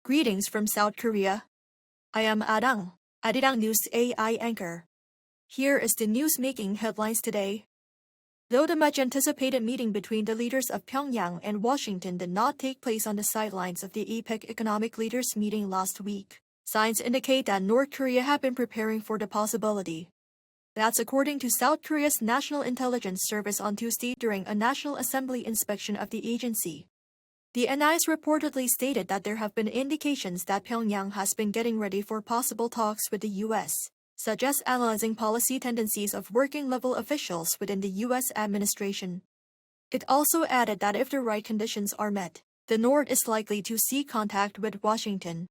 Greetings from South Korea. I am Arirang News AI anchor. Here is the news making headlines today. Though the much-anticipated meeting between the leaders of Pyongyang and Washington did not take place on the sidelines of the APEC economic leaders meeting last week, signs indicate that North Korea have been preparing for the possibility. That's according to South Korea's National Intelligence Service on Tuesday during a National Assembly inspection of the agency. The NIS reportedly stated that there have been indications that Pyongyang has been getting ready for possible talks with the U.S., such as analyzing policy tendencies of working-level officials within the U.S. administration. It also added that if the right conditions are met, the North is likely to seek contact with Washington.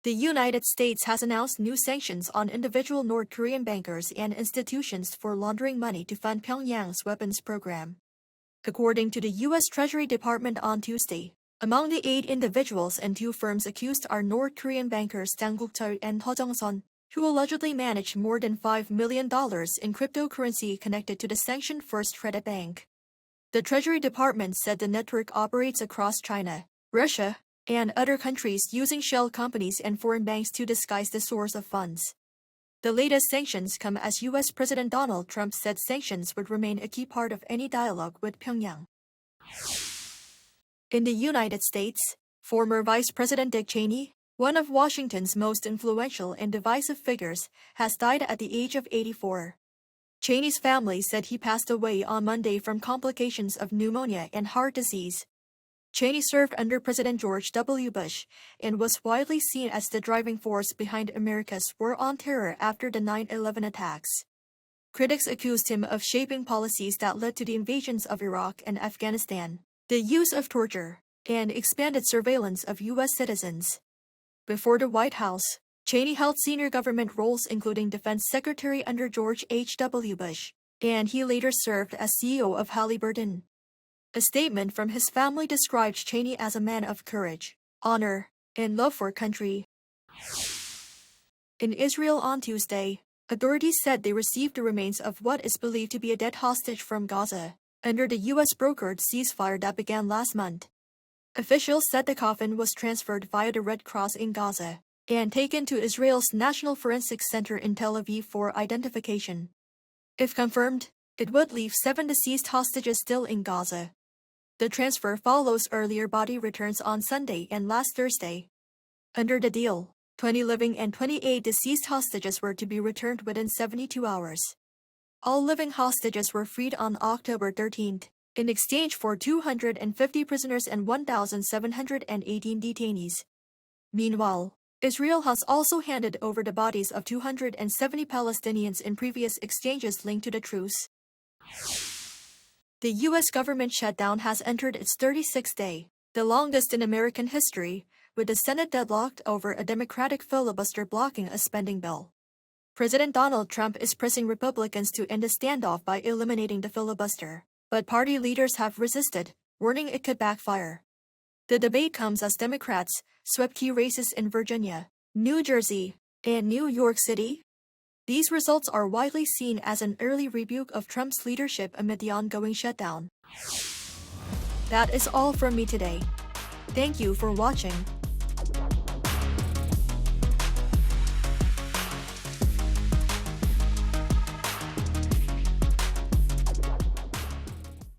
The United States has announced new sanctions on individual North Korean bankers and institutions for laundering money to fund Pyongyang's weapons program. According to the U.S. Treasury Department on Tuesday, among the 8 individuals and 2 firms accused are North Korean bankers Jang Guk-cheol and Ho Jong-sun, who allegedly managed more than $5 million in cryptocurrency connected to the sanctioned First Credit Bank. The Treasury Department said the network operates across China, Russia, and other countries using shell companies and foreign banks to disguise the source of funds. The latest sanctions come as U.S. President Donald Trump said sanctions would remain a key part of any dialogue with Pyongyang. In the United States, former Vice President Dick Cheney, one of Washington's most influential and divisive figures, has died at the age of 84. Cheney's family said he passed away on Monday from complications of pneumonia and heart disease. Cheney served under President George W. Bush and was widely seen as the driving force behind America's war on terror after the 9/11 attacks. Critics accused him of shaping policies that led to the invasions of Iraq and Afghanistan, the use of torture, and expanded surveillance of U.S. citizens. Before the White House, Cheney held senior government roles including Defense Secretary under George H.W. Bush, and he later served as CEO of Halliburton. A statement from his family described Cheney as a man of courage, honor, and love for country. In Israel on Tuesday, authorities said they received the remains of what is believed to be a dead hostage from Gaza, under the U.S.-brokered ceasefire that began last month. Officials said the coffin was transferred via the Red Cross in Gaza and taken to Israel's National Forensics Center in Tel Aviv for identification. If confirmed, it would leave 7 deceased hostages still in Gaza. The transfer follows earlier body returns on Sunday and last Thursday. Under the deal, 20 living and 28 deceased hostages were to be returned within 72 hours. All living hostages were freed on October 13th, in exchange for 250 prisoners and 1,718 detainees. Meanwhile, Israel has also handed over the bodies of 270 Palestinians in previous exchanges linked to the truce. The U.S. government shutdown has entered its 36th day, the longest in American history, with the Senate deadlocked over a Democratic filibuster blocking a spending bill. President Donald Trump is pressing Republicans to end the standoff by eliminating the filibuster, but party leaders have resisted, warning it could backfire. The debate comes as Democrats swept key races in Virginia, New Jersey, and New York City. These results are widely seen as an early rebuke of Trump's leadership amid the ongoing shutdown. That is all from me today. Thank you for watching.